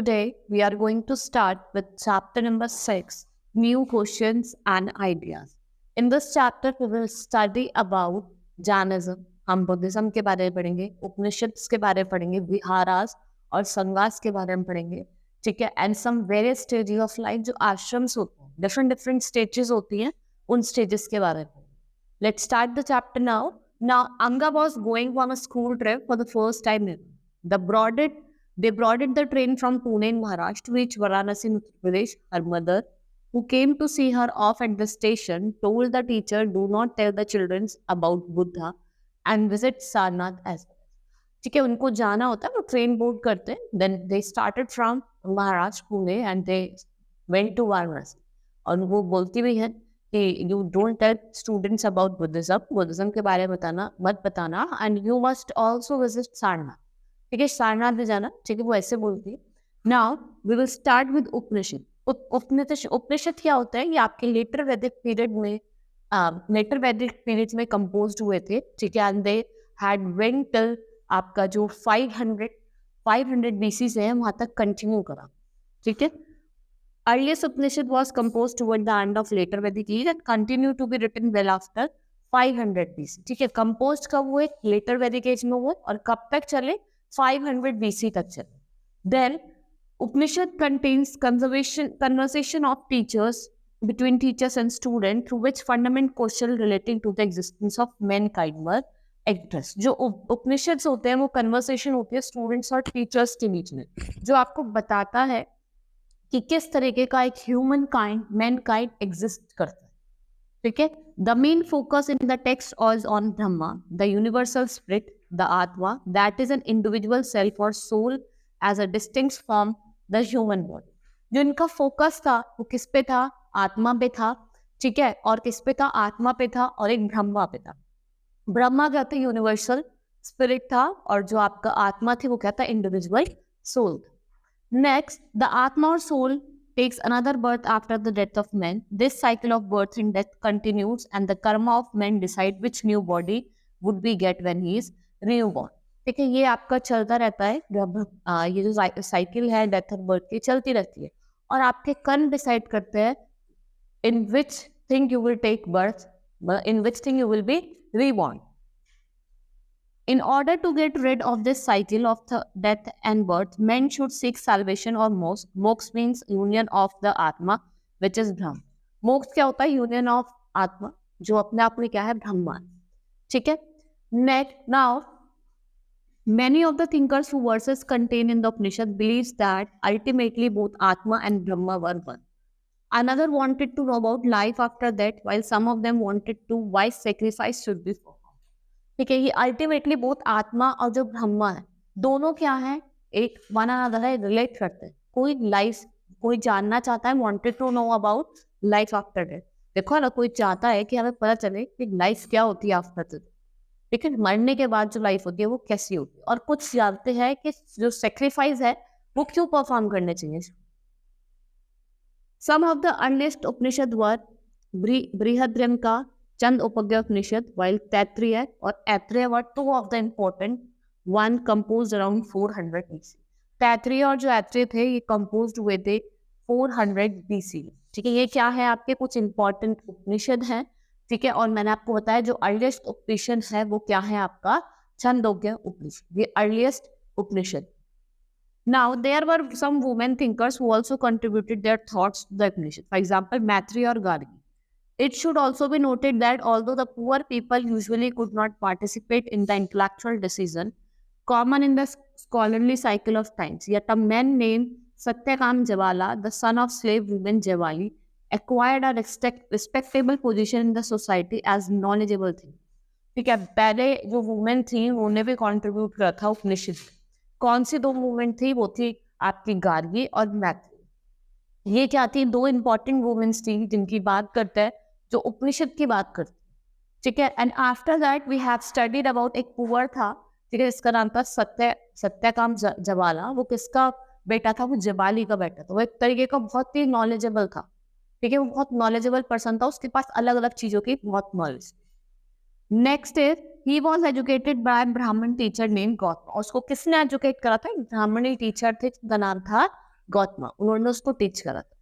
Today, we are going to start with chapter number 6, New Questions and Ideas. In this chapter, we will study about Jainism. हम Buddhism के बारे में पढ़ेंगे, उपनिषद्स के बारे में पढ़ेंगे, विहारास और संगास के बारे में पढ़ेंगे, ठीक है, and some various stages of life जो आश्रम्स होते हैं, डिफरेंट स्टेजेस होती हैं, उन स्टेजेस के बारे में. Let's start the chapter now. Now, Anga was going on a school trip for the first time ever. They boarded the train from Pune in Maharashtra to reach Varanasi in Uttar Pradesh. Her mother, who came to see her off at the station, told the teacher, "Do not tell the children about Buddha and visit Sarnath as well." ठीक है, उनको जाना होता है, वो train board करते हैं. Then they started from Maharashtra, Pune, and they went to Varanasi. और वो बोलती भी है कि you don't tell students about Buddhism के बारे में मत बताना, and you must also visit Sarnath. ठीक है, सारनाथ में जाना, ठीक है, वो ऐसे बोलती है. Now we will start with Upanishad. Upanishad क्या होता है? ये आपके लेटर वैदिक पीरियड में कंपोज्ड हुए थे, ठीक है, and they had went till आपका जो 500 BC से है वहां तक कंटिन्यू करा, ठीक है. Earliest Upanishad was composed toward the end of later Vedic age and continued to be written well after 500 BC. ठीक है, composed कब हुए? Later Vedic age में हुए और कब तक चले? 500 BC तक चले. Then Upanishad contains conversation of teachers between teachers and students through which fundamental questions relating to the existence of mankind were addressed. जो उपनिषद होते हैं वो कन्वर्सेशन होती है स्टूडेंट्स और टीचर्स के बीच में, जो आपको बताता है कि किस तरीके का एक मैनकाइंड एग्जिस्ट करता है, ठीक है. The main focus in the text was on Brahma, the universal spirit, the atma, that is an individual self और soul as a distinct from the human body. जो इनका फोकस था वो किस पे था? आत्मा पे था, ठीक है, और किस पे था? आत्मा पे था और एक ब्रह्मा पे था. ब्रह्मा क्या था? यूनिवर्सल स्पिरिट था, और जो आपका आत्मा थी वो क्या था? Individual soul. Next, the Atma or soul takes another birth after the death of man. This cycle of birth and death continues, and the karma of man decide which new body would be get when he is reborn. ठीक है, ये आपका चलता रहता है. ये जो cycle है डेथ और बर्थ की चलती रहती है, और आपके कर्म डिसाइड करते हैं in which thing you will take birth, in which thing you will be reborn. In order to get rid of this cycle of death and birth, men should seek salvation or moksha. Moksha means union of the Atma, which is Brahma. मोक्ष क्या होता है? Union of आत्मा, जो अपने आप में क्या है? ब्रह्मा, ठीक है. Next, now many of the thinkers who verses contained in the Upanishad believes that ultimately both Atma and Brahma were one. Another wanted to know about life after that, while some of them wanted to why sacrifice should be performed. ठीक है, ये ultimately बहुत आत्मा और जो ब्रह्मा है दोनों क्या है? एक वन अनदर है, रिलेट करते हैं. कोई जानना चाहता है, wanted to know about life after death. देखो ना, कोई चाहता है कि हमें पता चले कि लाइफ क्या होती है आफ्टर डेथ, ठीक है, मरने के बाद जो लाइफ होती है वो कैसी होती है. और कुछ जानते हैं कि जो सेक्रीफाइस है वो क्यों परफॉर्म करने चाहिए. Some of the earliest Upanishad were Brihadaranyaka, Chandogya Upanishad, while Taittiriya or Aithreya were two of the important one composed around 400 BC. Taittiriya और जो Aithreya थे ये composed हुए थे 400 BC. ठीक है, ये क्या है? आपके कुछ important उपनिषद हैं, ठीक है, और मैंने आपको बताया जो अर्लीस्ट उपनिषद है वो क्या है? आपका छंदोग्य उपनिषद, ये earliest Upanishad. Now there were some women thinkers who also contributed their thoughts to the Upanishad. For example, Maitreya or Gargi. It should also be noted that although the poor people usually could not participate in the intellectual decision common in the scholarly cycle of times, yet a man named Satyakam Jawala, the son of slave woman Jawali, acquired a respectable position in the society as knowledgeable thing. ठीक है, पहले जो women थी उन्होंने भी contribute करा था उपनिषद. कौन सी दो वुमेन थी? वो थी आपकी गार्गी और मैत्री. ये क्या थी? दो इंपॉर्टेंट वुमेन्स थी जिनकी बात करते हैं, जो उपनिषद की बात करते, ठीक है. And after that we have studied about एक पुअर था, ठीक है, इसका नाम था सत्यकाम जवाला. वो किसका बेटा था? वो जवाली का बेटा था. वो एक तरीके का बहुत ही नॉलेजेबल था, ठीक है, वो बहुत नॉलेजेबल पर्सन था, उसके पास अलग अलग चीजों की बहुत knowledge. Next is he was educated by Brahmin teacher name Gautam. उसको किसने एजुकेट करा था? ब्राह्मणी टीचर थे, जिनका नाम था गौतमा, उन्होंने उसको टीच करा था.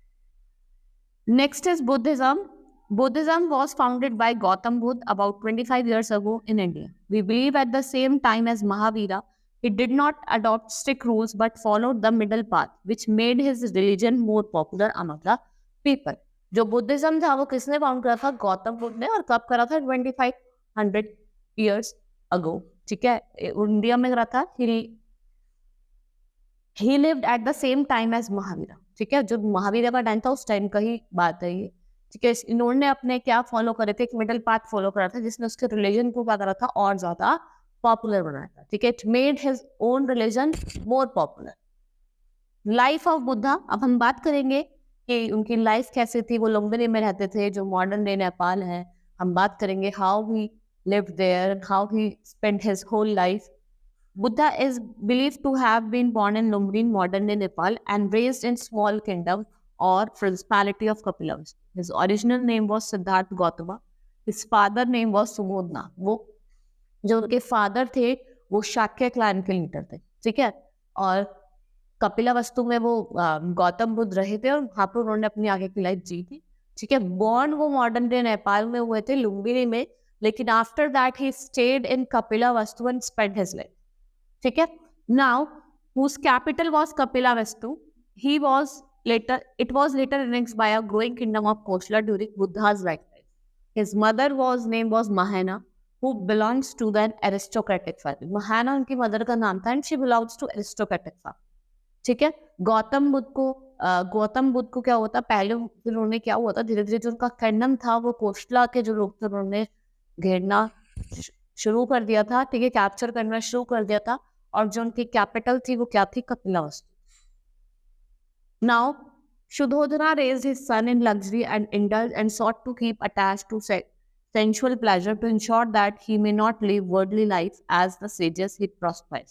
Next is Buddhism. Buddhism was founded by Gautam Buddha about 25 years ago in India. We believe at the same time as Mahavira, he did not adopt strict rules but followed the middle path, which made his religion more popular among the people. जो Buddhism था वो किसने found करा था? गौतम बुद्ध ने. और कब करा था? 2500 years ago. ठीक है, इंडिया में करा था. He lived at the same time as Mahavira. ठीक है, जो महावीरा का टाइम था उस टाइम का ही बात है ये. ठीक है, इन्होंने अपने क्या फॉलो करे थे? एक मिडिल पाथ फॉलो करा था जिसने उसके रिलीजन को क्या करा था? और ज्यादा पॉपुलर बनाया था. ठीक है, it made his own religion more popular. Life of Buddha. अब हम बात करेंगे कि उनकी लाइफ कैसे थी. वो लुम्बिनी में रहते थे जो मॉडर्न डे नेपाल है. हम बात करेंगे how he lived there and how he spent his whole life. Buddha is believed to have been born in Lumbini, modern day Nepal, and raised in small kingdom or principality of Kapilavastu. His original name was Siddhartha Gautama. His father name was Sumodna. वो जो उनके father थे वो Shakya clan के leader थे. ठीक है, और कपिलावस्तु में वो गौतम बुद्ध रहे थे और वहाँ पर उन्होंने अपनी आगे की लाइफ जी थी. ठीक है, बॉर्न वो मॉडर्न डे नेपाल में हुए थे, लुम्बिनी में, लेकिन after that he stayed in Kapilavastu and spent his life. ठीक है, now whose capital was Kapilavastu. It was later annexed by a growing kingdom of Kosala during Buddha's lifetime. His mother name was Mahana, who belongs to the aristocratic family. Mahana उनकी mother का नाम था and she belongs to aristocratic family. ठीक है, गौतम बुद्ध को क्या होता? पहले उन्होंने क्या हुआ था, धीरे धीरे जो उनका किंगडम था वो कोशला के जो लोग थे उन्होंने घेरना शुरू कर दिया था. ठीक है, कैप्चर करना शुरू कर दिया था. और जो उनकी कैपिटल थी वो क्या थी? कपिलावस्तु. Now, Shuddhodana raised his son in luxury and indulged and sought to keep attached to sensual pleasure to ensure that he may not live worldly life as the sages he prospered.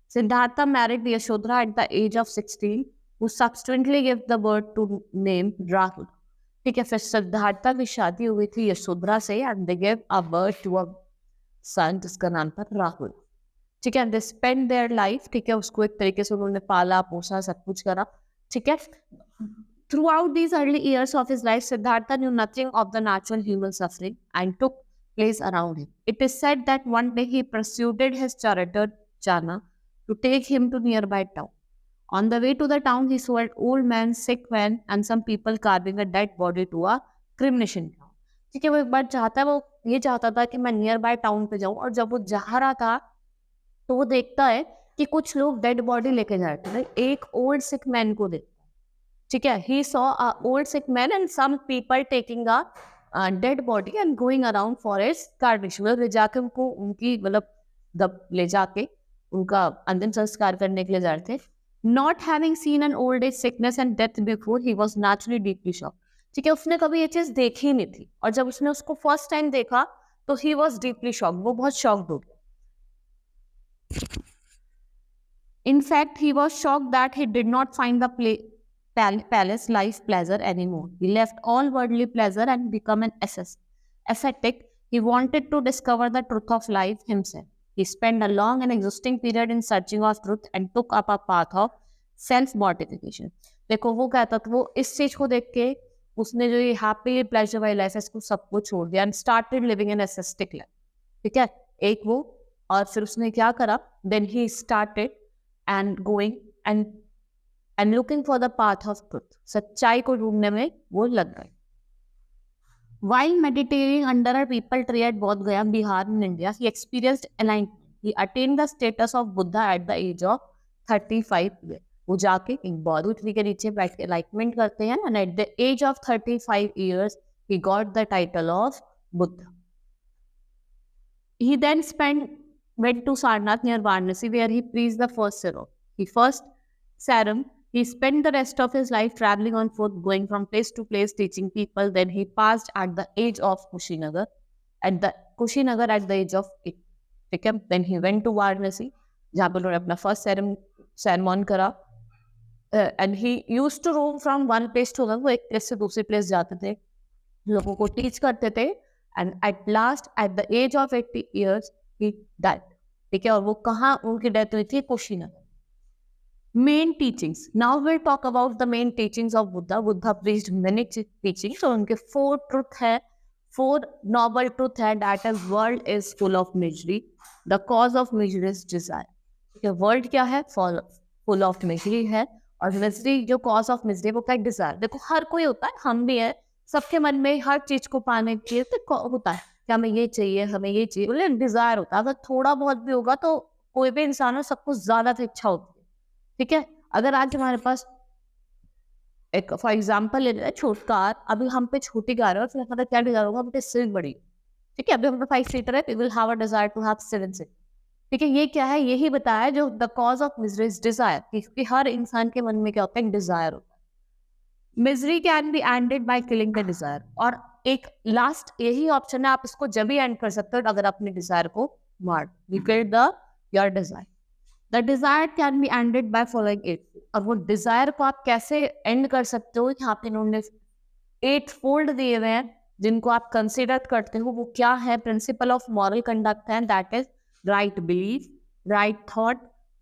Siddhartha married Yashodhara at the age of 16, who subsequently gave the birth to name Rahul. ठीक है, फिर सिद्धार्था की शादी हुई थी यशोधरा से and they gave a birth to a son जिसका नाम था राहुल. ठीक है, they spent their life. ठीक है, उसको एक तरीके से उन्होंने पाला पोसा सब कुछ करा. ठीक है, throughout these early years of his life, Siddhartha knew nothing of the natural human suffering and took place around him. It is said that one day he persuaded his charioteer Jana to take him to nearby town. On the way to the town, he saw an old man, sick man, and some people carrying a dead body to a cremation ground. ठीक है, वो एक बार वो चाहता था कि मैं near by town पे जाऊं. और जब वो जा रहा था तो वो देखता है कि कुछ लोग डेड बॉडी लेके जा रहे थे. एक ओल्ड सिक मैन को देखता है. ठीक है, he saw a old sick man and some people taking a dead body and going around for its cremation. ले जाके उनको उनकी ले जाके उनका अंतिम संस्कार करने के लिए जा रहे थे. Not having seen an old age sickness and death before, he was naturally deeply shocked. ठीक है, उसने कभी ये चीज देखी ही नहीं थी और जब उसने उसको फर्स्ट टाइम देखा तो he was deeply shocked. वो बहुत shocked हो गया. In fact, he was shocked that he did not find the palace life pleasure anymore. He left all worldly pleasure and become an ascetic. He wanted to discover the truth of life himself. He spent a long and exhausting period in searching of truth and took up a path of self-mortification. देखो वो कहता था, वो इस चीज को देख के उसने जो ये हैप्पी प्लेजर वाली लाइफ है इसको सब कुछ छोड़ दिया and started living an ascetic life. ठीक है, एक वो. और फिर उसने क्या करा? Then he started and going and looking for the path of truth. सच्चाई को ढूंढने में वो लग गए. While meditating under a people tree at Bodh Gaya, Bihar in India, he experienced enlightenment. He attained the status of Buddha at the age of 35 years. वो जाके एक बौद्ध ट्री के नीचे बैठ के enlightenment करते हैं and at the age of 35 years he got the title of Buddha. He then went to Sarnath near Varanasi where he preached the first serum. He spent the rest of his life traveling on foot, going from place to place, teaching people. Then he passed at the age of Kushinagar, at the age of 8. Okay? Then he went to Varanasi, जहाँ पर उन्होंने अपना first sermon करा. And he used to roam from one place to another. वो एक place से दूसरी place जाते थे, लोगों को teach करते थे. And at last, at the age of 80 years, he died. ठीक है, और वो कहाँ उनकी डेथ हुई थी? Kushinagar. Main teachings. Now we'll talk about the main teachings of Buddha. Buddha preached many teachings. So उनके 4 truth है, 4 noble truth है. That is, world is full of misery. The cause of misery is desire. Okay, world क्या है? Full of misery है. और misery जो cause of misery वो क्या है? Desire. देखो हर कोई होता है, हम भी है. सबके मन में हर चीज को पाने के लिए तो होता है कि हमें ये चाहिए, हमें ये चाहिए. बोले डिजायर होता है. अगर थोड़ा बहुत भी होगा तो कोई भी इंसान हो, सबको ज्यादा तो इच्छा होती है. ठीक है. अगर आज हमारे पास एक फॉर एग्जाम्पल ले लें छोटी कार, अभी हम पे छोटी कार है और फिर हमारा क्या डिजायर होगा, बट इससे बड़ी. ठीक है. अभी हमारे 5 सीटर है, we will have a desire to have 7 seater. ठीक है. ये क्या है? यही बताया जो the cause of misery is desire, क्योंकि हर इंसान के मन में क्या होता है? डिजायर होता है. Misery can be ended by killing the desire. और एक लास्ट यही ऑप्शन है, आप इसको जब भी एंड कर सकते हो अगर अपने डिजायर को मार. You kill the your desire. The desire can be ended by following 8. और वो डिजायर को आप कैसे एंड कर सकते हो? यहाँ पे इन्होंने 8 फोल्ड दिए हुए हैं जिनको आप कंसिडर करते हो. वो क्या है? प्रिंसिपल ऑफ मॉरल कंडक्ट है. That is right belief, right thought.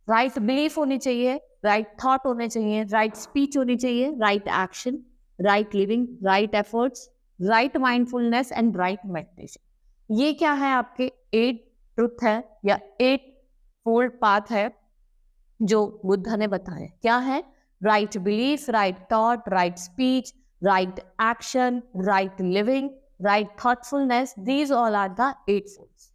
Right belief होनी चाहिए, राइट थॉट होने चाहिए, राइट स्पीच होनी चाहिए, right action, right living, right efforts, right mindfulness and right meditation. ये क्या है? आपके 8 ट्रुथ है या 8 फोल्ड पाथ है जो बुद्धा ने बताया. क्या है? Right belief, right thought, right speech, right action, right living, right thoughtfulness. These all are the 8 folds.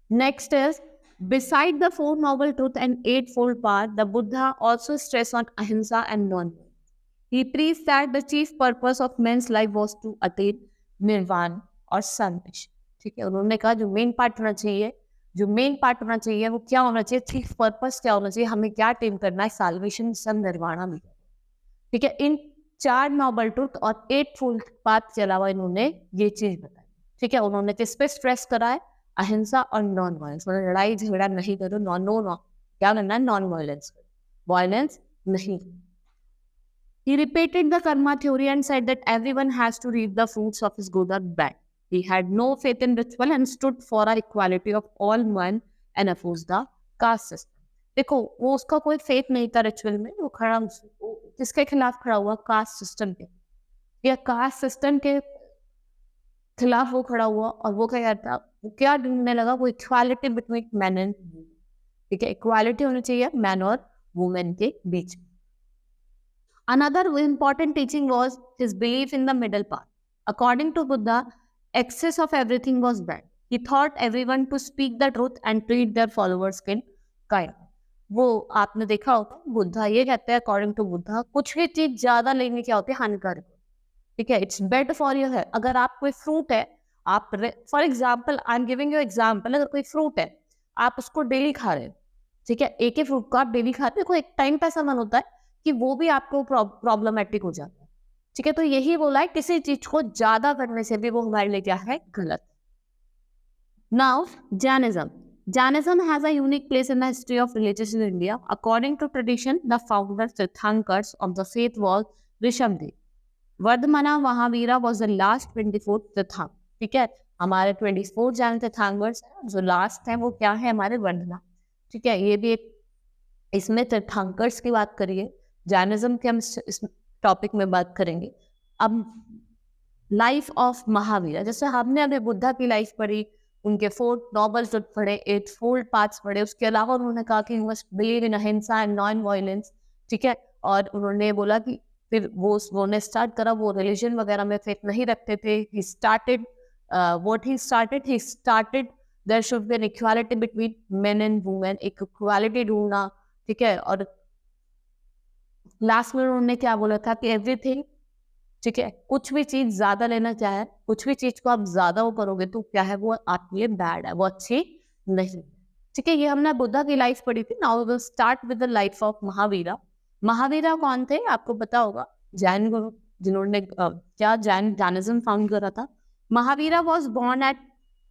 Next is, beside the 4 noble truth and 8-fold path, the Buddha also stressed on ahimsa and non-violence. He preached that the chief purpose of man's life was to attain nirvana और संतोष. ठीक है. उन्होंने कहा जो main part होना चाहिए, जो main part होना चाहिए वो क्या होना चाहिए? चीफ पर्पस क्या होना चाहिए? हमें क्या अटेन करना है? साल्वेशन, सन, निर्वाणा में. ठीक है. इन 4 नोबल ट्रुथ और 8 फुल पाथ के अलावा इन्होंने ये चीज बताई. ठीक है. उन्होंने किस पे स्ट्रेस करा है? अहिंसा और नॉन वायलेंस. मतलब लड़ाई झगड़ा नहीं करो. नो क्या करना है? Non violence. वायलेंस नहीं. He repeated the karma theory and said that everyone has to reap the fruits of his good or bad. He had no faith in ritual and stood for a equality of all men and opposed the caste system. देखो वो उसका कोई faith नहीं था ritual में. वो खड़ा किसके खिलाफ खड़ा हुआ? कास्ट सिस्टम के. या कास्ट सिस्टम के खिलाफ वो खड़ा हुआ. और वो क्या कहता? वो क्या ढूंढने लगा? वो equality between man and women. ठीक है. इक्वालिटी होनी चाहिए मैन और वुमेन के बीच में. Another important teaching was his belief in the middle path. According to Buddha, excess of everything was bad. He taught everyone to speak the truth and treat their followers in kindness. वो आपने देखा होगा बुद्धा ये कहते हैं, according to Buddha, कुछ भी चीज ज्यादा लेने क्या होती है? हानिकारक. ठीक है. It's bed for your health. अगर आप कोई फ्रूट है, आप for example, I am giving you example, अगर कोई फ्रूट है आप उसको डेली खा रहे हो. ठीक है. एक ही फ्रूट को आप डेली खाते हो, एक टाइम पे ऐसा मन होता है कि वो भी आपको प्रॉब्लमेटिक हो जाता है. ठीक है. तो यही बोला है, किसी चीज को ज्यादा करने से भी वो हमारे लिए क्या है? गलत. Now Jainism. Jainism has a unique place in the history of religions in India. According to tradition, the founder Tirthankars of the faith was Rishabdev. Vardhamana Mahavira was the last 24th Tirthank. ठीक है. हमारे 24 जैन तीर्थंकर्स हैं. जो last है वो क्या है? हमारे वर्धना. ठीक है. ये भी एक इसमें तीर्थंकर्स की बात करिए. जैनिज्म के हम इस टॉपिक में बात करेंगे. अब लाइफ ऑफ महावीर, जैसे हमने अभी बुद्धा की लाइफ पढ़ी, उनके 4 नोबल ट्रुथ पढ़े, 8 फोल्ड पाथ्स पढ़े. उसके अलावा उन्होंने कहा कि मस्ट बिलीव इन अहिंसा एंड नॉन वायलेंस. ठीक है. और उन्होंने बोला कि फिर उन्होंने स्टार्ट करा, वो रिलीजन वगैरह में फेथ नहीं रखते थे. He started there should be an equality between men and women. एक इक्वालिटी ढूंढना. ठीक है. और लास्ट में उन्होंने क्या बोला था कि एवरीथिंग, ठीक है, कुछ भी चीज ज्यादा लेना चाहे, कुछ भी चीज को आप ज्यादा वो करोगे तो क्या है? वो आपके लिए बैड है, वो अच्छी नहीं. ठीक है. ये हमने बुद्धा की लाइफ पढ़ी थी. Now we will start with the life of Mahavira. Mahavira कौन थे? आपको पता होगा, जैन गुरु जिन्होंने क्या जैनिज्म फाउंड करा था. Mahavira was born at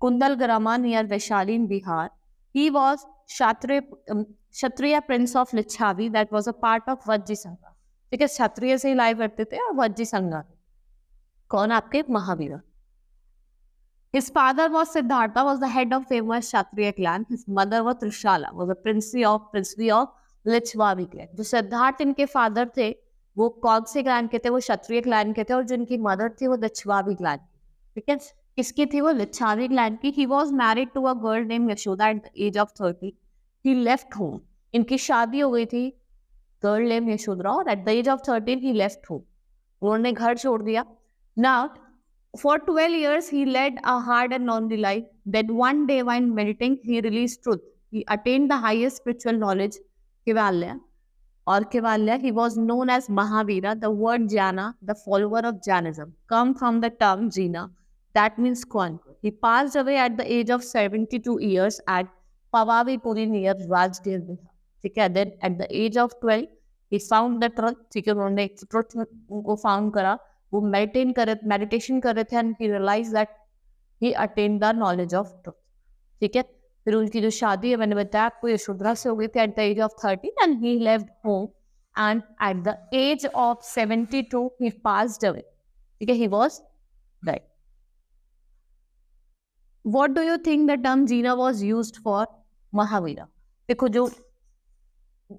Kundagrama near Vaishali in Bihar. He was Kshatriya prince of Licchavi that was a part of Vajji Sangha. ठीक है. क्षत्रिय से लाइव करते थे और वज्जी संघा. कौन? आपके Mahavira. His father was Siddhartha, was the head of famous Kshatriya clan. His mother was Trishala, was a princely of Lichchhavi clan. जो सिद्धार्थ इनके फादर थे वो कौन से क्लैन के थे? वो क्षत्रिय क्लैन के थे, और जो इनकी मदर थी वो लिच्छवी क्लैन की। ठीक है, किसकी थी वो? लिच्छवी क्लैन की। He was married to a girl name Yashoda at the age of 30। He left home. इनकी शादी हो गई थी गर्ल नेम यशोदा, और at the age of 13 he left home. उन्होंने घर छोड़ दिया। Now for 12 years, he led a hard and lonely life. Then one day, while meditating, he realized truth. He attained the highest spiritual knowledge, Kevalya. Or Kevalya, he was known as Mahavira. The word Jnana, the follower of Jainism, come from the term Jina. That means conquer. He passed away at the age of 72 years at Pavavipuri near Rajgir. ठीक है, then at the age of 12, he found the truth. ठीक है, उन्होंने truth को found करा। वो meditation कर रहे थे, and he realise that he attain the knowledge of truth. ठीक है, फिर उनकी जो शादी है मैंने बताया आपको यशोधरा से हो गई थी at the age of 13, and he left home, and at the age of 72 he passed away. ठीक है, he was dead. What do you think the term Jina was used for Mahavira? देखो, जो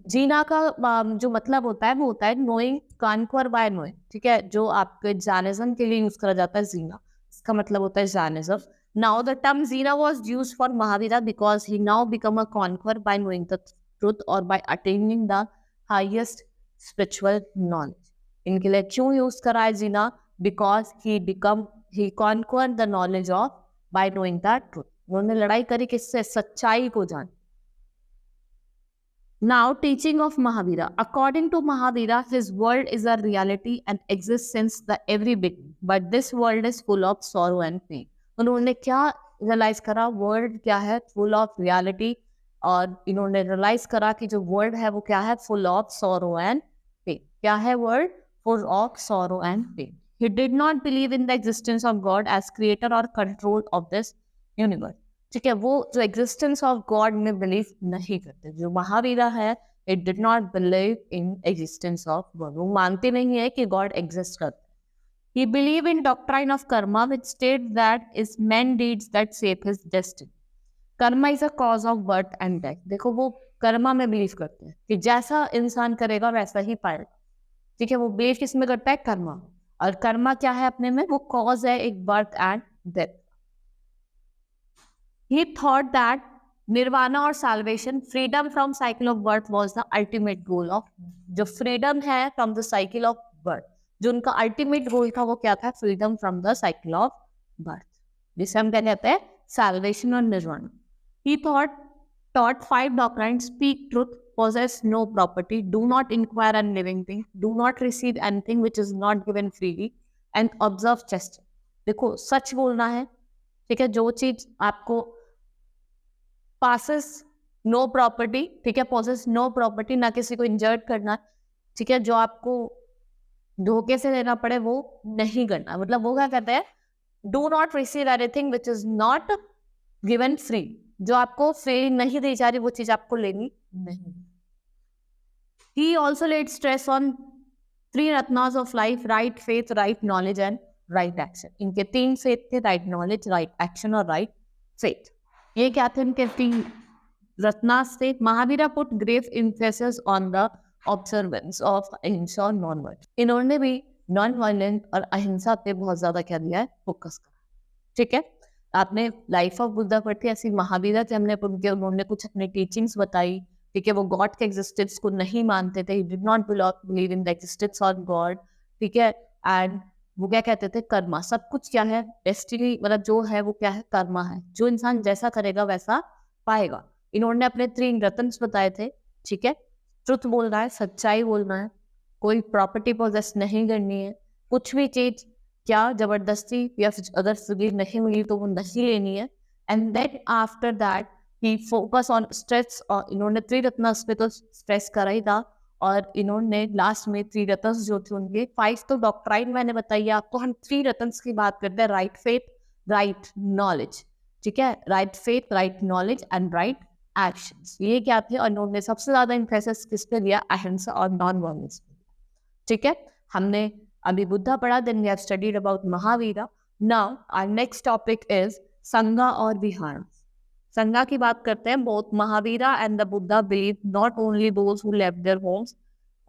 जीना का जो मतलब होता है वो होता है नोइंग, कॉन्क्वर बाय नोइंग। ठीक है, जो आपके जैनिज्म के लिए यूज करा जाता है जीना, इसका मतलब होता है Jainism. Now the term Jina was used for Mahavira because he now become a conquer by knowing the truth और by attaining the highest spiritual knowledge. इनके लिए क्यों यूज करा है Jina? Because he conquer the knowledge of by knowing the truth. उन्होंने लड़ाई करी किससे? सच्चाई को जान। Now, teaching of Mahavira. According to Mahavira, his world is a reality and exists since the every beginning. But this world is full of sorrow and pain. उन्होंने क्या realise करा? वर्ल्ड क्या है? Full of reality. और इन्होंने realise करा कि जो वर्ल्ड है वो क्या है? Full of sorrow and pain. क्या है world? Full of sorrow and pain. He did not believe in the existence of God as creator or control of this universe. ठीक है, वो जो एग्जिस्टेंस ऑफ गॉड में बिलीव नहीं करते। जो महावीरा है, it did not believe in existence of God. वो मानते नहीं है कि गॉड एग्जिस्ट करता है। ही believe in doctrine of Karma which state that is man deeds that shape his destiny. Karma is a cause of birth and death. देखो, वो कर्मा में बिलीव करते हैं कि जैसा इंसान करेगा वैसा ही पाएगा। ठीक है, वो बिलीव किस में करता है? कर्मा। और कर्मा क्या है अपने में? वो कॉज है एक birth and death. He thought that nirvana or salvation, freedom from cycle of birth was the ultimate goal of, जो freedom है from the cycle of birth, जो उनका ultimate goal था वो क्या था? freedom from the cycle of birth, जिसे हम क्या कहते हैं? salvation और nirvana. He taught 5 doctrines: speak truth, possess no property, do not inquire on living things, do not receive anything which is not given freely, and observe chastity. देखो, सच बोलना है। ठीक है, जो चीज आपको पासेस नो प्रॉपर्टी, ठीक है, पोसेस नो प्रॉपर्टी, ना किसी को इंजर्ट करना, ठीक है, जो आपको धोखे से लेना पड़े वो नहीं करना। मतलब वो क्या कहते हैं? Do not receive anything which is not given free. जो आपको फ्री नहीं दी जा रही वो चीज आपको लेनी नहीं। He also laid stress on 3 ratnas of life: right faith, right knowledge and right action. इनके 3 फेथ थे: राइट नॉलेज, राइट एक्शन और राइट फेथ। ये क्या थे इनके 3 रत्नास थे? Mahavira put grave emphasis on the observance of ahimsa और नॉन वायलेंस। इन्होंने भी नॉन वायलेंट और अहिंसा पे बहुत ज्यादा क्या दिया है? फोकस करा। ठीक है, आपने लाइफ ऑफ बुद्धा पढ़ी, ऐसी महावीरा थे, हमने उन्होंने कुछ अपनी टीचिंग्स बताई। ठीक है, वो गॉड के एग्जिस्टेंस को नहीं मानते थे। He did not believe in the existence of God. ठीक है, एंड वो क्या कहते थे? कर्मा। सब कुछ क्या है? डेस्टिनी, मतलब जो है वो क्या है? कर्मा है। जो इंसान जैसा करेगा वैसा पाएगा। इन्होंने अपने 3 रत्न बताए थे। ठीक है, ट्रुथ बोलना है, सच्चाई बोलना है, कोई प्रॉपर्टी पोजेस नहीं करनी है, कुछ भी चीज क्या जबरदस्ती या अगर फ्री नहीं मिली तो वो नहीं लेनी है। And then after that he focus on stress. और इन्होंने 3 रत्न पे तो स्ट्रेस करा ही था, और इन्होंने लास्ट में 3 रत्न जो थे उनके 5 तो डॉक्ट्राइन मैंने बताई आपको। हम 3 रत्न की बात करते हैं: राइट फेथ, राइट नॉलेज, ठीक है, right faith, right knowledge and right actions. ये क्या थे? और इन्होंने सबसे ज्यादा इंफेसिस किस पे दिया? अहिंसा और नॉन वायलेंस पे। ठीक है, हमने अभी बुद्धा पढ़ा, then we have studied about Mahavira. Now our next topic is Sangha और विहार। संगा की बात करते हैं, both Mahavira and the Buddha believed not only those who left their homes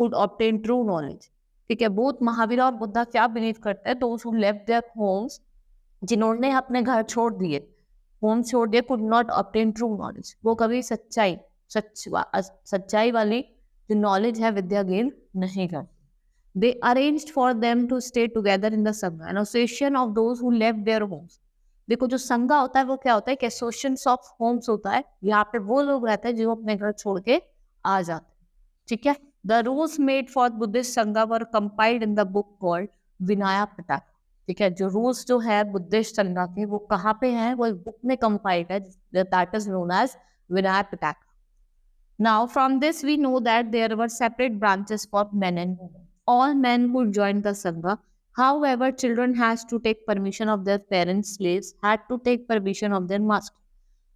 could obtain true knowledge. ठीक है, both महावीरा और बुद्धा क्या बिलीव करते हैं? those who left their homes, जिन्होंने अपने घर छोड़ दिए, होम छोड़ दिए, could not obtain true knowledge, वो कभी सच्चाई वाली जो नॉलेज है, विद्या गेन नहीं करते. They arranged for them to stay together in the sangha, an association of those who left their homes. देखो जो संघा होता है वो क्या होता है? एक एसोसिएशन ऑफ होम्स होता है. यहाँ पे वो लोग रहते हैं जो अपने घर छोड़ के आ जाते हैं. ठीक है. The rules made for Buddhist Sangha were compiled in the book called Vinaya Pitaka. ठीक है, जो रूल्स जो है बुद्धिस्ट संघा के वो कहाँ पे हैं? वो बुक में कंपाइल्ड है, that is known as Vinaya Pitaka. Now from this we know that there were separate branches for men and women. All men who joined the Sangha. However, children has to take permission of their parents. Slaves had to take permission of their master.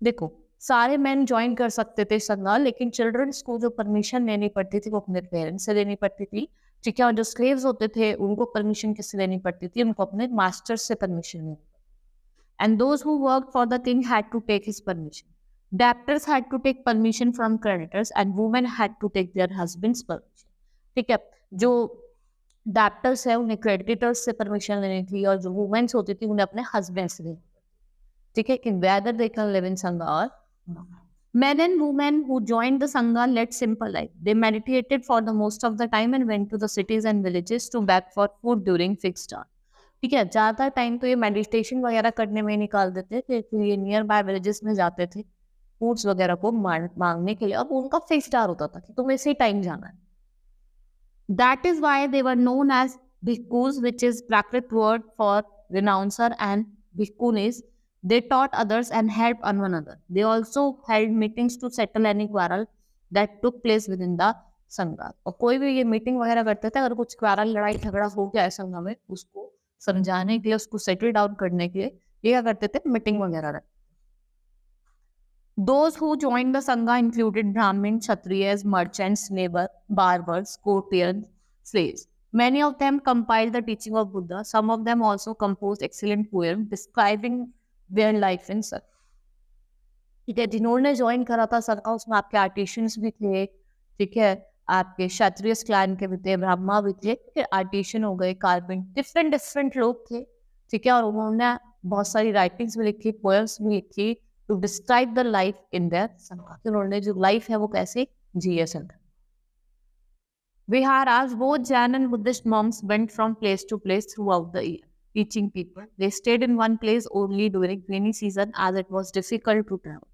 देखो, सारे men join कर सकते थे संघा, लेकिन children's को जो permission लेनी पड़ती थी वो अपने पेरेंट्स से लेनी पड़ती थी. ठीक है, और जो स्लेव्स होते थे उनको परमिशन किससे लेनी पड़ती थी? उनको अपने मास्टर्स से परमिशन लेनी. And those who worked for the king had to take his permission. Debtors had to take permission from creditors, and women had to take their husband's permission. ठीक है, जो डेप्टर्स है उन्हें क्रेडिटर्स से permission लेनी थी, और जो वुमेन्स होती थी उन्हें अपने हस्बैंड से लेनी. ठीक है, कि whether they can live in Sangha or not. Men and women who joined the Sangha led simple life. They meditated for the most of the time and went to the cities and villages to beg for food during fixed hours. ठीक है, ज़्यादा time तो ये meditation वगैरह करने में निकाल देते थे, तो ये नियर बाय विलेजेस में जाते थे फूड्स वगैरह को मांगने के लिए. अब उनका फिक्स्ड आवर होता था कि तुम्हें इसी टाइम जाना है. That is why they were known as bhikkhus, which is Prakrit word for renouncer, and bhikkhunis. They taught others and helped one another. They also held meetings to settle any quarrel that took place within the संघा. और कोई भी ये meeting वगैरह करते थे, अगर कुछ क्वारल लड़ाई झगड़ा हो गया है संघा में, उसको समझाने के लिए, उसको सेटल डाउन करने के लिए ये क्या करते थे? मीटिंग वगैरह रखते. Those who joined the Sangha included Brahmins, Kshatriyas, merchants, laborers, barbers, courtiers, slaves. Many of them compiled the teaching of Buddha. Some of them also composed excellent poems describing their life in Sangha. ठीक है, जिन्होंने join करा था संघा उसमें आपके artisans भी थे. ठीक है, आपके क्षत्रिय क्लैन के भी थे, ब्राह्मण भी थे. ठीक है, आर्टिशियन हो गए, कार्पेंट, डिफरेंट लोग थे. ठीक है, और उन्होंने बहुत सारी राइटिंग्स भी लिखी, पोएम्स भी लिखी to describe the life in their Sangha. उन्होंने जो लाइफ है वो कैसे जिए संघा. Viharas, both Jain and Buddhist monks went from place to place throughout the year, teaching people. They stayed in one place only during rainy season as it was difficult to travel.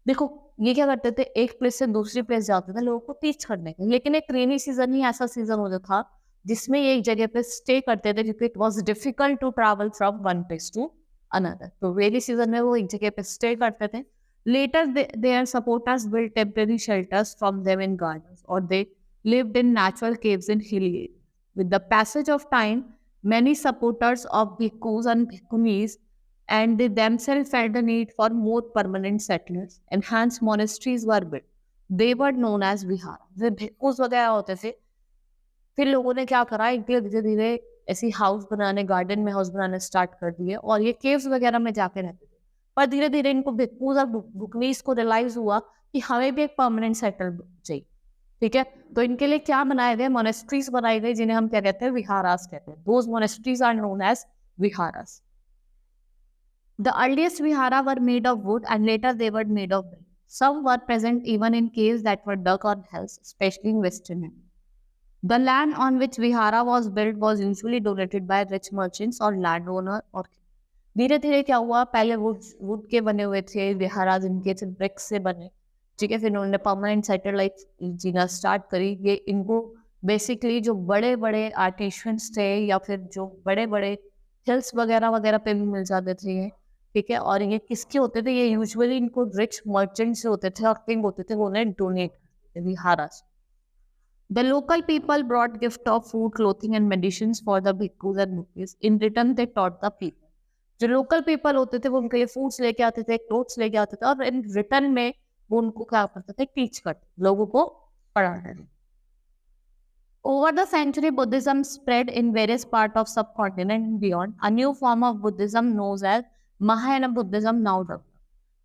देखो ये क्या करते थे? एक place से दूसरी place जाते थे लोगों को टीच करने के, लेकिन एक रेनी सीजन ही ऐसा सीजन होता था जिसमें ये एक जगह पे स्टे करते थे, क्योंकि it was difficult to travel from one place to another. तो रेनी सीजन में वो एक जगह पे स्टे करते थे. Later their supporters built temporary shelters from them in gardens, or they lived in natural caves in hilly areas. With the passage of time, many supporters of bhikkhus and bhikkhunis and they themselves felt the need for more permanent settlers, and hence monasteries were built. They were known as vihara. जो भिक्खुस वगैरह होते थे, फिर लोगों ने क्या करा, धीरे धीरे ऐसी हाउस बनाने, गार्डन में हाउस बनाने स्टार्ट कर दिए, और ये केव्स वगैरह में जाके रहते थे. पर धीरे धीरे इनको भिक्खुस और बुकनीस को रियलाइज हुआ कि हमें भी एक परमानेंट सेटल चाहिए. ठीक है, तो इनके लिए क्या बनाए गए? मोनेस्ट्रीज बनाई गई, जिन्हें हम क्या कहते हैं? विहारास कहते हैं. Those monasteries are known as viharas. The earliest vihara were made of wood and later they were made of brick. Some were present even in caves that were dug on hills, especially in Western India. The land on which vihara was built was usually donated by rich merchants or landowner. और धीरे धीरे क्या हुआ? पहले would के बने हुए थे विहारा, जिनके ब्रिक्स से बने. ठीक है, फिर उन्होंने परमानेंट सेटल लाइफ जीना स्टार्ट करी. ये इनको बेसिकली जो बड़े बड़े आर्टिशियंस थे या फिर जो बड़े बड़े हिल्स वगैरह पे भी मिल जाते थे ये. ठीक है, और ये किसके होते थे? ये यूजुअली इनको रिच मर्चेंट्स से होते थे और किंग होते थे, वो उन्हें डोनेट करते थे vihara. The local people brought gift of food, clothing and medicines for the bhikkhus and bhikkhus. In return, they taught the people. जो लोकल पीपल होते थे वो उनके लिए फूड्स लेके आते थे, क्लोथ्स लेके आते थे, और इन रिटर्न में वो उनको क्या करते थे? टीच करते, लोगों को पढ़ाते थे. Over the century, Buddhism spread in various parts of subcontinent and beyond. A new form of Buddhism known as Mahayana Buddhism now developed.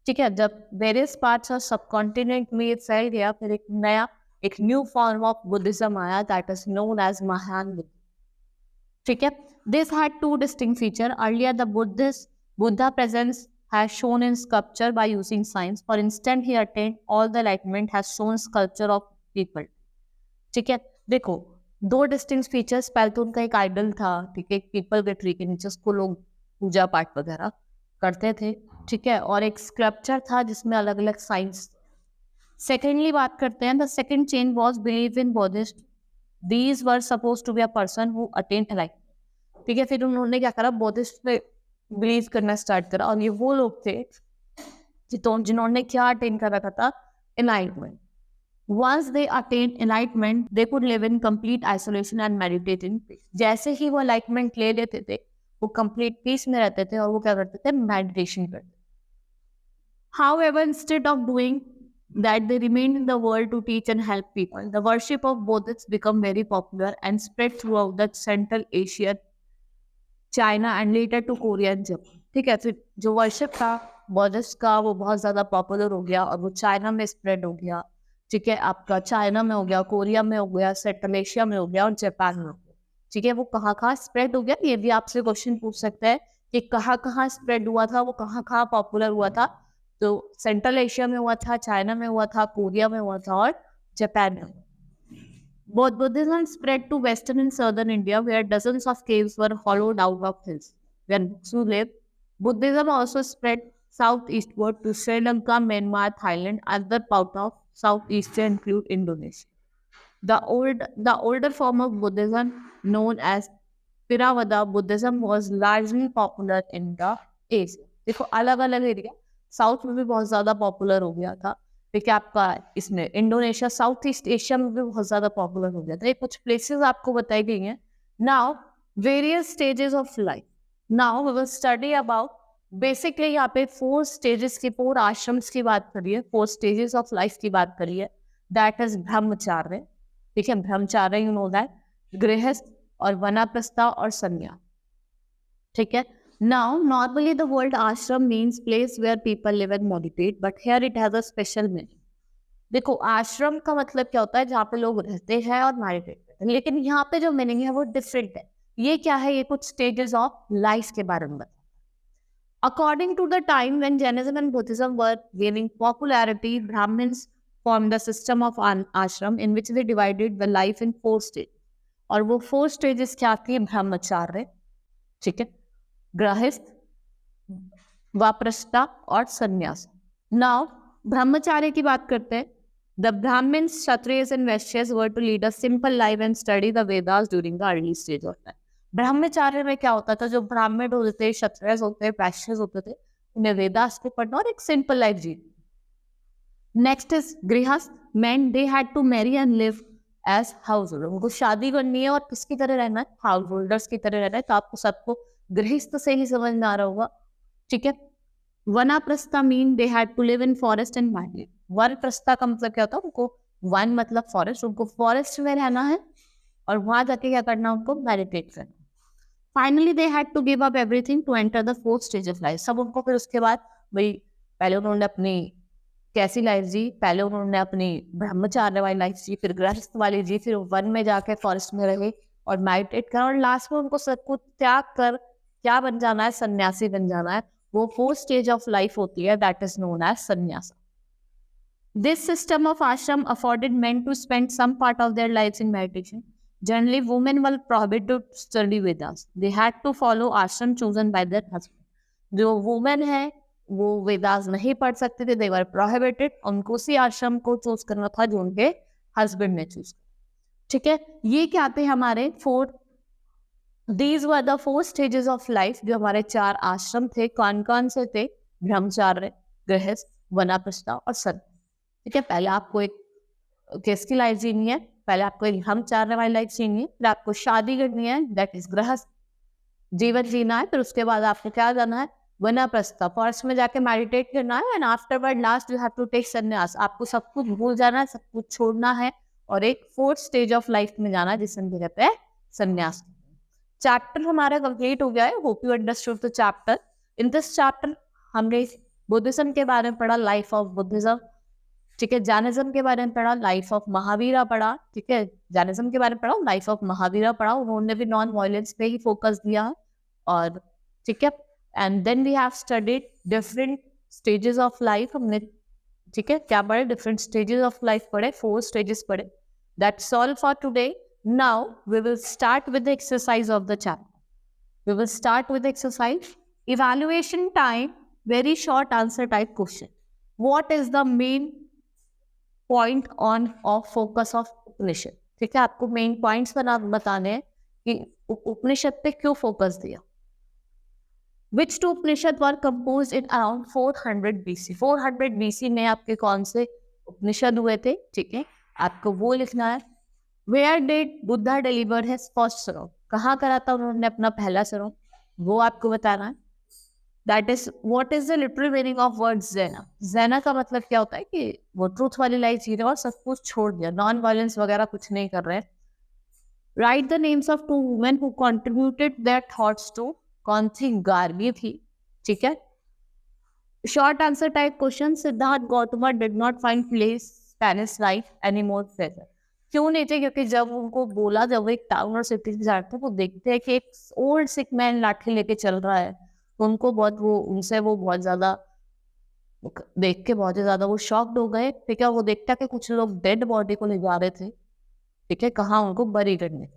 ठीक है, जब various parts of subcontinent में ये फैल गया, फिर एक न्यू फॉर्म ऑफ बुद्धिज्म आया, that is known as Mahayana Buddha. ठीक है, this had two distinct feature. Earlier the Buddha presence has shown in sculpture by using science. For instance, he attained all the enlightenment has shown sculpture of people. ठीक है, देखो दो distinct features. पहले तो उनका एक आइडल था, ठीक है, पीपल के ट्री के नीचे उसको लोग पूजा पाठ वगैरह करते थे, ठीक है, और एक स्कल्पचर था जिसमें अलग अलग साइंस। सेकेंडली बात करते हैं, the second change was believe in Buddhist. These were suppose to be a person who attain enlightenment. ठीक है, फिर उन्होंने क्या करा, बुद्धिस्ट पे बिलीव करना स्टार्ट करा, और ये वो लोग थे जिन्होंने क्या अटेन कर रखा था, enlightenment. Once they attained enlightenment, they could live in complete isolation and meditate in peace. जैसे ही वो enlightenment ले लेते थे, वो complete peace में रहते थे, और वो क्या करते थे, meditation करते थे। However, instead of doing that, they remained in the world to teach and help people. The worship of Buddhists became very popular and spread throughout the Central Asia, China, and later to Korea and Japan. ठीक है, फिर जो worship था Buddhist का वो बहुत ज़्यादा popular हो गया, और वो चाइना में स्प्रेड हो गया। ठीक है, आपका चाइना में हो गया, कोरिया में हो गया, सेंट्रल एशिया में हो गया, और जापान में हो गया। ठीक है, वो कहाँ स्प्रेड हो गया, ये भी आपसे क्वेश्चन पूछ सकते हैं कि कहाँ स्प्रेड हुआ था, वो कहाँ पॉपुलर हुआ था। तो सेंट्रल एशिया में हुआ था, चाइना में हुआ था, कोरिया में हुआ था, और जापान में हुआ। Both Buddhism spread to western and southern India, where dozens of caves were hollowed out of hills where Bhikshus lived. Buddhism also spread southeastward to Sri Lanka, Myanmar, Thailand, and other parts of Southeast include Indonesia. The older form of Buddhism, known as Theravada Buddhism, was largely popular in the Asia. देखो अलग अलग area, south में भी बहुत ज़्यादा popular हो गया था, देखिए आपका इसमें इंडोनेशिया, साउथ ईस्ट एशिया में भी बहुत ज़्यादा पॉपुलर हो गया था। ये कुछ प्लेसेस आपको बताई गई हैं। Now various stages of life. Now we will study about basically यहाँ पे 4 स्टेजेस की, 4 आश्रम्स की बात करिए, 4 स्टेजेस ऑफ लाइफ की बात करिए। That is ब्रह्मचार्य। ठीक है, ब्रह्मचार्य यू नो दैट, गृहस्थ और वनाप्रस्थ और संन्यास। ठीक है, now normally the word ashram means place where people live and meditate, but here it has a special meaning. देखो आश्रम का मतलब क्या होता है, जहाँ पे लोग रहते हैं और मेडिटेट करते हैं, लेकिन यहाँ पे जो मीनिंग है वो डिफरेंट है। ये क्या है, ये कुछ स्टेजेस ऑफ लाइफ के बारे में बताता है। According to the time when Jainism and Buddhism were gaining popularity, Brahmins formed the system of an ashram in which they divided the life in 4 stages. और वो 4 stages क्या थी, ब्रह्मचार्य, ठीक है, गृहस्थ, वाप्रस्थ और संन्यास। नाउ ब्रह्मचार्य की बात करते हैं। The Brahmins, Kshatriyas and Vaishyas were to lead a simple life and study the Vedas during the early stage of life. ब्रह्मचार्य में क्या होता था, जो ब्राह्मण होते थे, क्षत्रियस होते थे, वैश्यस होते थे, उन्हें वेदास को पढ़ना और एक सिंपल लाइफ जीना। Next is Grihastha. Man they had to marry and live as householder. उनको शादी करनी है और किसकी तरह रहना है, हाउस होल्डर्स की तरह रहना है। तो आपको सबको गृहस्थ से ही समझ में आ रहा होगा। ठीक है, Vanaprastha mean they had to live in forest and migrate. वनप्रस्था का मतलब क्या होता है, उनको वन मतलब फॉरेस्ट, उनको फॉरेस्ट में रहना है और वहां जाके क्या करना, उनको मेडिटेट करना। Finally they had to give up everything to enter the 4th stage of life. सब उनको फिर उसके बाद भाई, पहले उन्होंने अपनी कैसी लाइफ जी, पहले उन्होंने अपनी ब्रह्मचार्य वाली लाइफ जी, फिर गृहस्थ वाली जी, फिर वन में जाके फॉरेस्ट में रहे और मेडिटेट करा, और लास्ट में उनको सब कुछ त्याग कर क्या बन जाना है, सन्यासी बन जाना है। वो 4th स्टेज ऑफ लाइफ होती है, that is known as sannyas. This system of ashram afforded men to spend some part of their lives in meditation. Generally women were prohibited to study Vedas. They had to follow ashram chosen by their husband. जो women है वो वेदास नहीं पढ़ सकते थे, दे वर prohibited. उनको उसी आश्रम को चूज करना था जो उनके हस्बैंड ने चूज किया। ठीक है, ये क्या थे हमारे 4, These were the 4 stages of life, जो हमारे 4 आश्रम थे। कौन कौन से थे, ब्रह्मचार्य, गृहस्थ, वनाप्रस्थ और संन्यास। ठीक है, पहले आपको एक किसकी लाइफ जीनी है, पहले आपको एक ब्रह्मचार्य वाली लाइफ जीनी है, फिर आपको शादी करनी है, दैट इज गृहस्थ जीवन जीना है, फिर उसके बाद आपको क्या जाना है, वनाप्रस्थ, फॉरेस्ट में जाके मेडिटेट करना है, and afterward last you have to take sannyas. आपको सब कुछ भूल जाना है, सब कुछ छोड़ना है और एक 4th स्टेज ऑफ लाइफ में जाना है, जिसे हम कहते हैं संन्यास। चैप्टर हमारा कंप्लीट हो गया है। Hope you understood the chapter. In this chapter हमने बुद्धिज्म के बारे में पढ़ा, लाइफ ऑफ बुद्धिज्म, ठीक है। जैनिज्म के बारे में पढ़ा, लाइफ ऑफ महावीरा पढ़ा, ठीक है। जैनिज्म के बारे में पढ़ा, लाइफ ऑफ महावीरा पढ़ा, उन्होंने भी नॉन वायलेंस पे ही फोकस दिया, और ठीक है। And then we have studied different stages of life, हमने ठीक है क्या पढ़े, डिफरेंट स्टेजेस ऑफ लाइफ पढ़े, 4 स्टेजेस पढ़े। That's all for today. Now we will start with the exercise of the chapter. We will start with exercise evaluation time, very short answer type question. What is the main point on of focus of Upanishad, ठीक है। आपको main points बताने हैं कि उपनिषद पे क्यों focus दिया। Which two Upanishad were composed in around 400 BC? 400 BC में आपके कौन से उपनिषद हुए थे, ठीक है, आपको वो लिखना है। Where did Buddha deliver his first sermon? कहाँ करा था उन्होंने अपना पहला sermon, वो आपको बताना है। That is, what is the literal meaning of word Zen? Zen का मतलब क्या होता है कि वो ट्रूथ वाली लाइफ जी रहे और सब कुछ छोड़ दिया, नॉन वायलेंस वगैरह कुछ नहीं कर रहे। Write the names of 2 women who contributed their thoughts to, कौन सी गार्गी थी, ठीक है। Short answer type question. Siddharth Gautam did not find place Spanish life any more pleasure, क्यों नहीं थे, क्योंकि जब उनको बोला, जब वो एक टाउन और सिटी से जाते हैं, वो देखते हैं कि एक ओल्ड सिक मैन लाठी लेके चल रहा है, तो उनको बहुत वो उनसे वो बहुत ज्यादा देख के बहुत ज्यादा वो शॉक्ड हो गए, ठीक है। वो देखता कि कुछ लोग डेड बॉडी को ले जा रहे थे, ठीक है, कहाँ उनको बरी करने।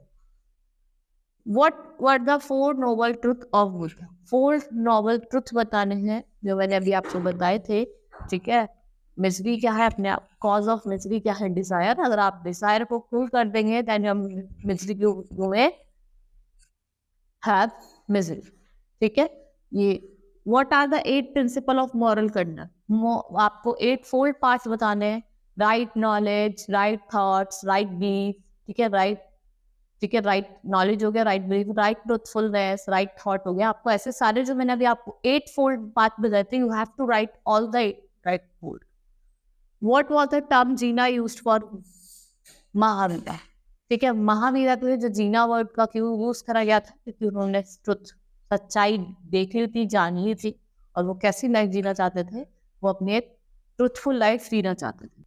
What were the 4 noble truth of Buddha? 4 noble truth बताने हैं जो मैंने अभी आपको बताए थे, ठीक है। मिजरी क्या है अपने आप, कॉज ऑफ मिजरी क्या है, डिजायर। अगर आप डिजायर को फुल कर देंगे देन हम मिजरी क्यों में हैव मिजरी, ठीक है। ये what are the 8 principle of moral conduct, आपको 8 फोल्ड पार्ट्स बताने हैं। Right knowledge, right thoughts, right belief, ठीक है, राइट नॉलेज हो गया, right belief, right truthfulness, right thought हो गया। आपको ऐसे सारे जो मैंने अभी आपको 8 फोल्ड बात बताई थी, you have to write all the 8 right fold. What was the term Jina used for Mahavira, ठीक है। महावीरा के लिए जो जीना वर्ड का क्यों यूज करा गया था, क्योंकि उन्होंने ट्रुथ, सच्चाई देख ली थी, जान ली थी, और वो कैसी लाइफ जीना चाहते थे, वो अपनी एक ट्रूथफुल लाइफ जीना चाहते थे।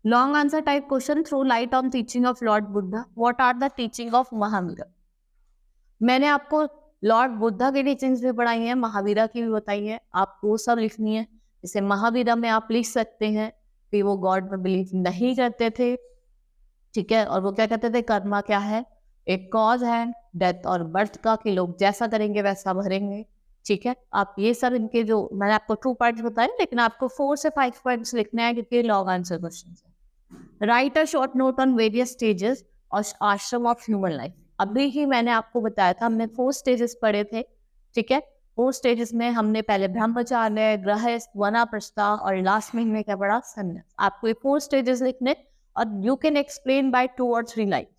Long answer type question. Throw light on teaching of lord Buddha, what are the teaching of Mahavira. मैंने आपको लॉर्ड बुद्धा की टीचिंग्स भी पढ़ाई हैं, महावीरा की भी बताई है, आपको सब लिखनी है। जैसे महावीरा में आप लिख सकते हैं कि वो गॉड में बिलीव नहीं करते थे, ठीक है, और वो क्या कहते थे, कर्मा क्या है, एक कॉज है डेथ और बर्थ का, कि लोग जैसा करेंगे वैसा भरेंगे, ठीक है। आप ये सब इनके जो मैंने आपको 2 पार्ट्स बताए, लेकिन आपको 4 से 5 पॉइंट्स लिखना है क्योंकि लॉन्ग आंसर क्वेश्चन है। Right a short note on various stages और आश्रम ऑफ ह्यूमन लाइफ। अभी ही मैंने आपको बताया था, हमने 4 स्टेजेस पढ़े थे, ठीक है। 4 स्टेजेस में हमने पहले ब्रह्मचार्य, गृहस्थ, वानप्रस्थ और लास्ट में हमने क्या पढ़ा, संन्यास। आपको ये 4 स्टेजेस लिखने, और you can explain by 2 or 3 lines.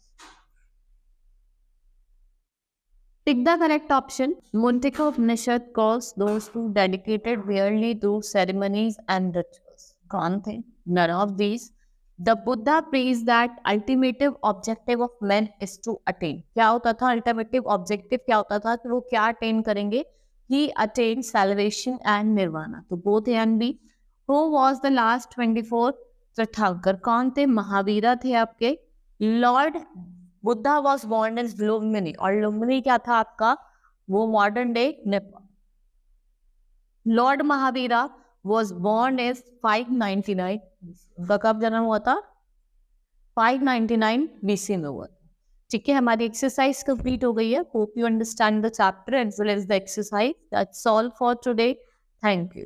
Pick the correct option. Mundaka Upanishad calls those who dedicated merely to ceremonies and rituals. कौन थे? None of these. The Buddha praised that ultimate objective of man is to attain. क्या होता था ultimate objective, क्या होता था कि वो क्या attain करेंगे? He attained salvation and nirvana. तो both A and B. Who was the last 24 तीर्थंकर? कौन थे? महावीरा थे आपके। Lord Buddha was born in Lumbini, और लुम्बिनी क्या था आपका, वो modern day Nepal. Lord Mahavira was born is 599, उनका कब जन्म हुआ था, 599 BC में हुआ था, ठीक है। हमारी एक्सरसाइज कंप्लीट हो गई है। Hope you understand the chapter as well as the exercise. That's all for today. Thank you.